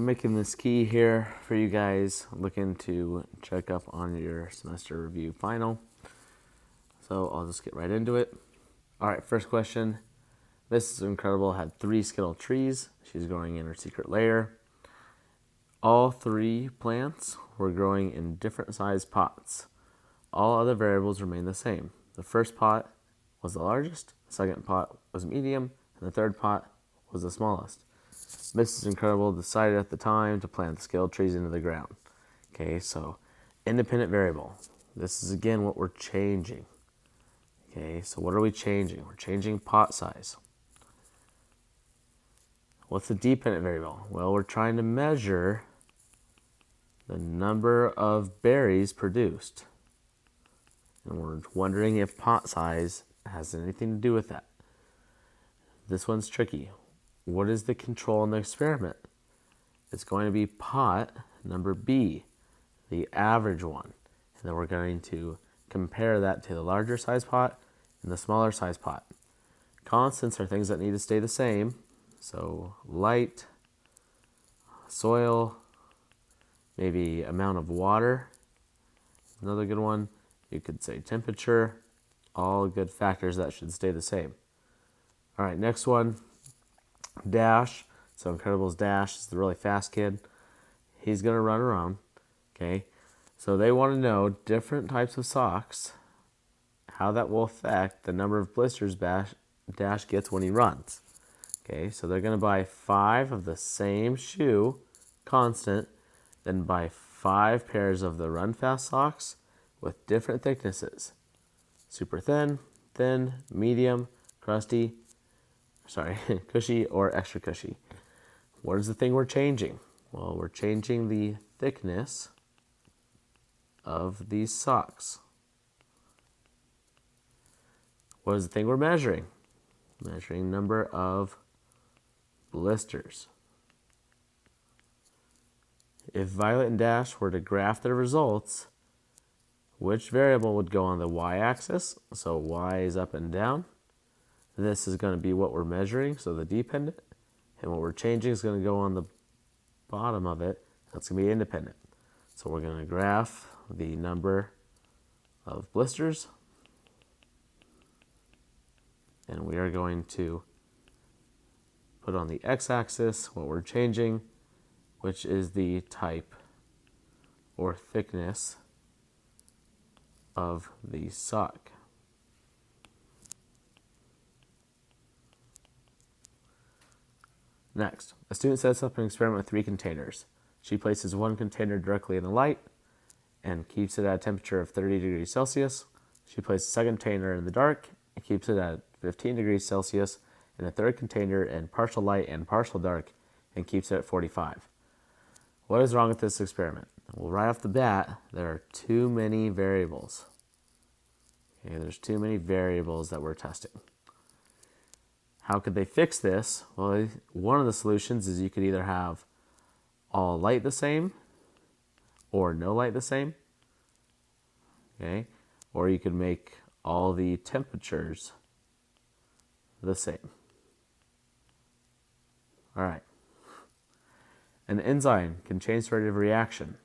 I'm making this key here for you guys looking to check up on your semester review final. So I'll just get right into it. All right, first question. Mrs. Incredible had 3 skittle trees. She's growing in her secret lair. All 3 plants were growing in different sized pots. All other variables remain the same. The first pot was the largest, the second pot was medium, and the third pot was the smallest. Mrs. Incredible decided at the time to plant the skittle trees into the ground. Okay, so independent variable. This is again what we're changing. Okay, so what are we changing? We're changing pot size. What's the dependent variable? Well, we're trying to measure the number of berries produced. And we're wondering if pot size has anything to do with that. This one's tricky. What is the control in the experiment? It's going to be pot number B, the average one. And then we're going to compare that to the larger size pot and the smaller size pot. Constants are things that need to stay the same. So light, soil, maybe amount of water, another good one. You could say temperature, all good factors that should stay the same. All right, next one, Dash. So Incredible's Dash is the really fast kid. He's gonna run around, okay? So they wanna know different types of socks, how that will affect the number of blisters Dash gets when he runs. Okay, so they're gonna buy 5 of the same shoe, constant, then buy 5 pairs of the Run Fast socks with different thicknesses. Super thin, thin, medium, crusty, cushy, or extra cushy. What is the thing we're changing? Well, we're changing the thickness of these socks. What is the thing we're measuring? Measuring number of blisters. If Violet and Dash were to graph their results, which variable would go on the y-axis? So y is up and down. This is going to be what we're measuring, so the dependent. And what we're changing is going to go on the bottom of it. That's going to be independent. So we're going to graph the number of blisters. And we are going to put on the x-axis what we're changing, which is the type or thickness of the sock. Next, a student sets up an experiment with 3 containers. She places one container directly in the light and keeps it at a temperature of 30 degrees Celsius. She places a second container in the dark and keeps it at 15 degrees Celsius, and a third container in partial light and partial dark and keeps it at 45. What is wrong with this experiment? Well, right off the bat, there are too many variables. Okay, there's too many variables that we're testing. How could they fix this? Well, one of the solutions is you could either have all light the same or no light the same. Okay? Or you could make all the temperatures the same. All right. An enzyme can change the rate of reaction.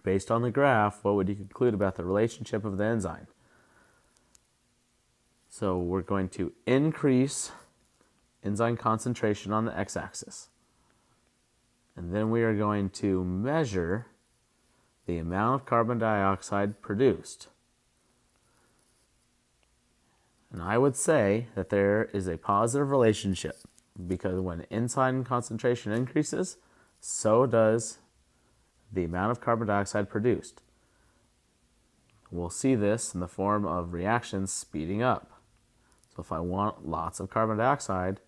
Based on the graph, what would you conclude about the relationship of the enzyme? So we're going to increase enzyme concentration on the x-axis. And then we are going to measure the amount of carbon dioxide produced. And I would say that there is a positive relationship because when enzyme concentration increases, so does the amount of carbon dioxide produced. We'll see this in the form of reactions speeding up. So if I want lots of carbon dioxide,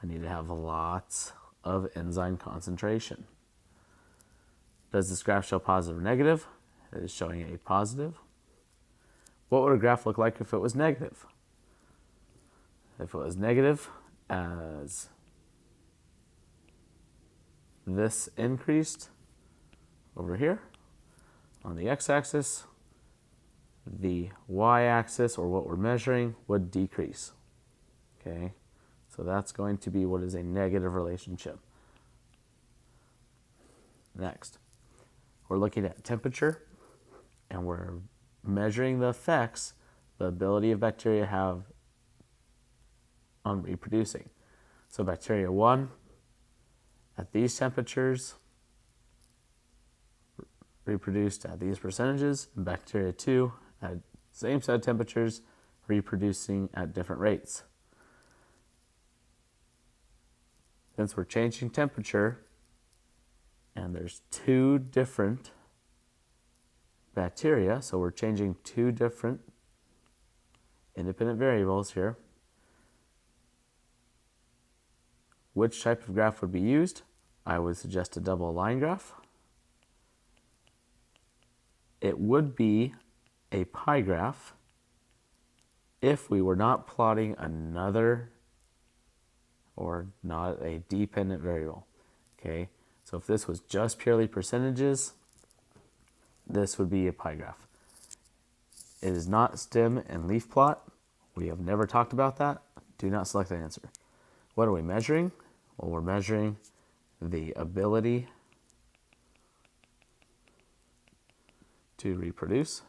I need to have lots of enzyme concentration. Does this graph show positive or negative? It is showing a positive. What would a graph look like if it was negative? If it was negative, as this increased over here on the x-axis, the y-axis, or what we're measuring, would decrease. Okay, so that's going to be what is a negative relationship. Next, we're looking at temperature, and we're measuring the effects the ability of bacteria have on reproducing. So bacteria 1, at these temperatures, reproduced at these percentages, and bacteria 2, at same set of temperatures, reproducing at different rates. Since we're changing temperature, and there's 2 different bacteria, so we're changing 2 different independent variables here. Which type of graph would be used? I would suggest a double line graph. It would be a pie graph if we were not plotting another or not a dependent variable. Okay, so if this was just purely percentages, this would be a pie graph. It is not stem and leaf plot. We have never talked about that. Do not select the answer. What are we measuring? Well, we're measuring the ability to reproduce.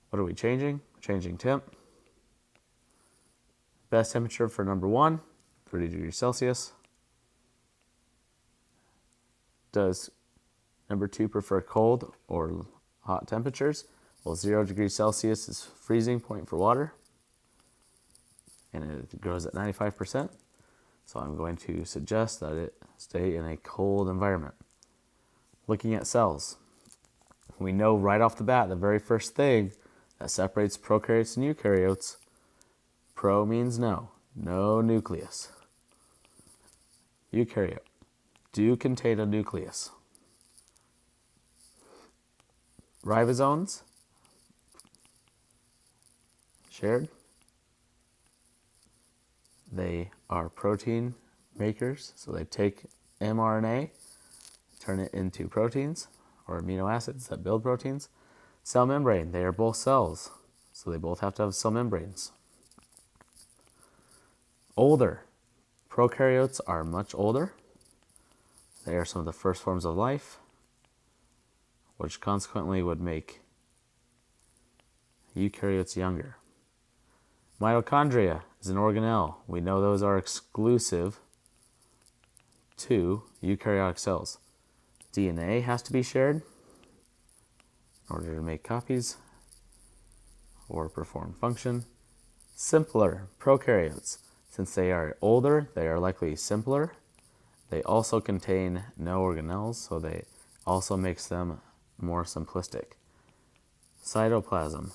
What are we changing? We're changing temp. Best temperature for number 1, 30 degrees Celsius. Does number 2 prefer cold or hot temperatures? Well, 0 degrees Celsius is freezing point for water, and it grows at 95%. So I'm going to suggest that it stay in a cold environment. Looking at cells, we know right off the bat the very first thing that separates prokaryotes and eukaryotes, pro means no nucleus. Eukaryote do contain a nucleus. Ribosomes, shared. They are protein makers, so they take mRNA, turn it into proteins or amino acids that build proteins. Cell membrane, they are both cells, so they both have to have cell membranes. Older, prokaryotes are much older. They are some of the first forms of life, which consequently would make eukaryotes younger. Mitochondria is an organelle. We know those are exclusive to eukaryotic cells. DNA has to be shared in order to make copies or perform function. Simpler prokaryotes. Since they are older, they are likely simpler. They also contain no organelles, so they also makes them more simplistic. Cytoplasm,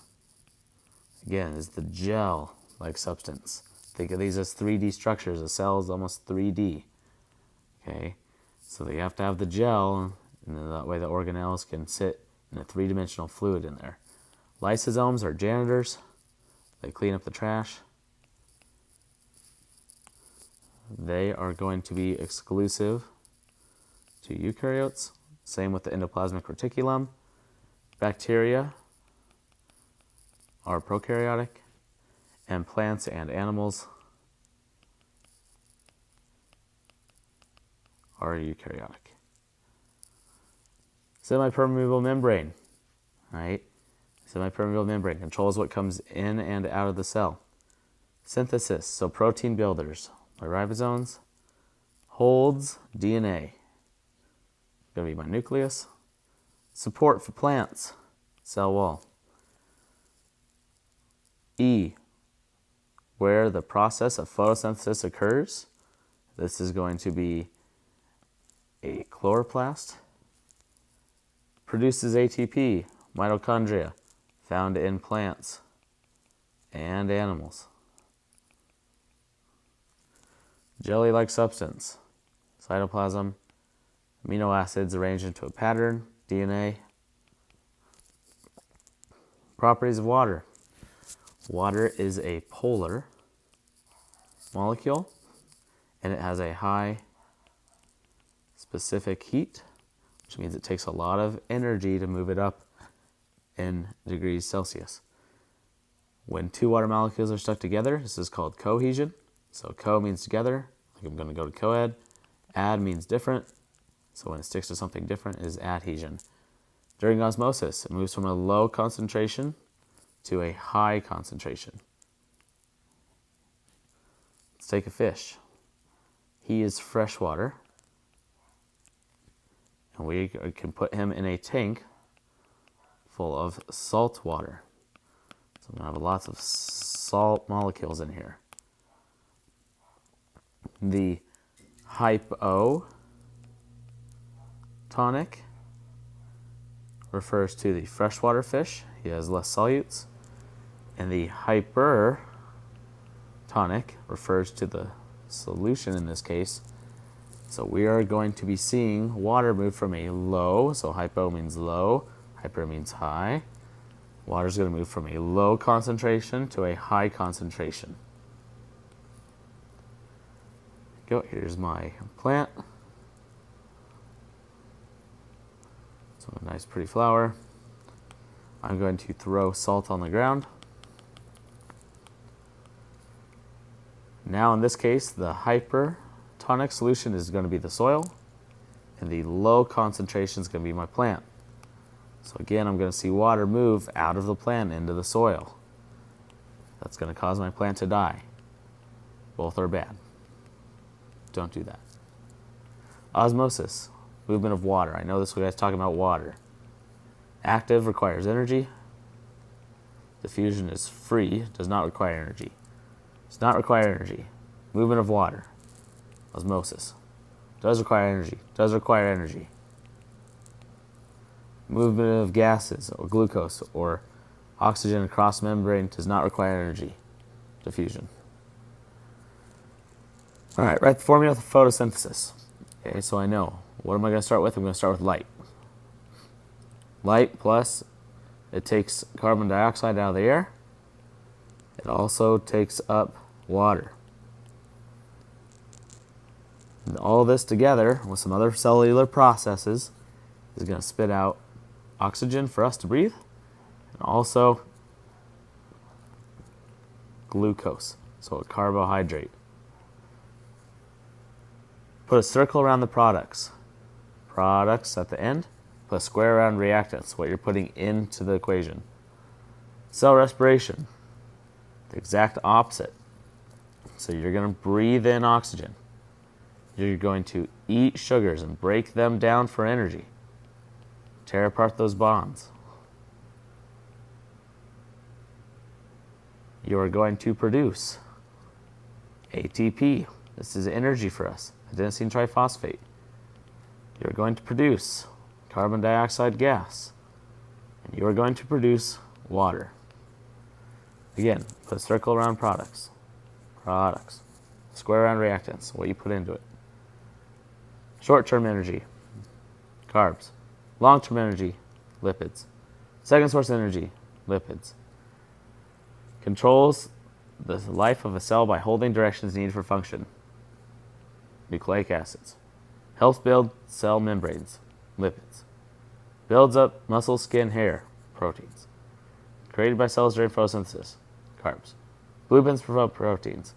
again, is the gel-like substance. Think of these as 3D structures. A cell is almost 3D. Okay, so they have to have the gel, and then that way the organelles can sit in a 3-dimensional fluid in there. Lysosomes are janitors. They clean up the trash. They are going to be exclusive to eukaryotes. Same with the endoplasmic reticulum. Bacteria are prokaryotic, and plants and animals are eukaryotic. Semipermeable membrane, right? Semipermeable membrane controls what comes in and out of the cell. Synthesis, so protein builders, my ribosomes, holds DNA. Going to be my nucleus. Support for plants, cell wall. E, where the process of photosynthesis occurs, this is going to be a chloroplast. Produces ATP, mitochondria, found in plants and animals. Jelly-like substance, cytoplasm, amino acids arranged into a pattern, DNA. Properties of water. Water is a polar molecule, and it has a high specific heat, which means it takes a lot of energy to move it up in degrees Celsius. When 2 water molecules are stuck together, this is called cohesion. So co means together, like I'm going to go to co-ed, Ad means different, so when it sticks to something different, it is adhesion. During osmosis, it moves from a low concentration to a high concentration. Let's take a fish. He is freshwater, and we can put him in a tank full of salt water. So I'm going to have lots of salt molecules in here. The hypotonic refers to the freshwater fish. He has less solutes. And the hypertonic refers to the solution in this case. So we are going to be seeing water move from a low, so hypo means low, hyper means high. Water is going to move from a low concentration to a high concentration. Go. Here's my plant. So a nice pretty flower. I'm going to throw salt on the ground. Now in this case, the hypertonic solution is going to be the soil, and the low concentration is going to be my plant. So again, I'm going to see water move out of the plant into the soil. That's going to cause my plant to die. Both are bad. Don't do that. Osmosis, movement of water. I know this guy's talking about water. Active requires energy. Diffusion is free, does not require energy. Does not require energy. Movement of water. Osmosis. Does require energy. Does require energy. Movement of gases or glucose or oxygen across membrane does not require energy. Diffusion. All right, write the formula for photosynthesis. Okay, so I know. What am I going to start with? I'm going to start with light. Light plus, it takes carbon dioxide out of the air. It also takes up water. And all this together with some other cellular processes is going to spit out oxygen for us to breathe, and also glucose, so a carbohydrate. Put a circle around the products. Products at the end. Put a square around reactants, what you're putting into the equation. Cell respiration, the exact opposite. So you're going to breathe in oxygen. You're going to eat sugars and break them down for energy. Tear apart those bonds. You are going to produce ATP. This is energy for us. Adenosine triphosphate. You're going to produce carbon dioxide gas. And you are going to produce water. Again, put a circle around products. Products. Square around reactants, what you put into it. Short-term energy, carbs. Long-term energy, lipids. Second source energy, lipids. Controls the life of a cell by holding directions needed for function. Nucleic acids. Helps build cell membranes, lipids. Builds up muscle, skin, hair, proteins. Created by cells during photosynthesis, carbs. Blueprints for proteins.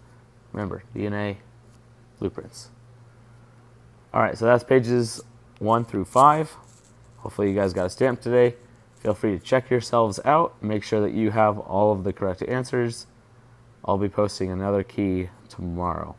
Remember, DNA, blueprints. All right, so that's pages 1 through 5. Hopefully you guys got a stamp today. Feel free to check yourselves out. Make sure that you have all of the correct answers. I'll be posting another key tomorrow.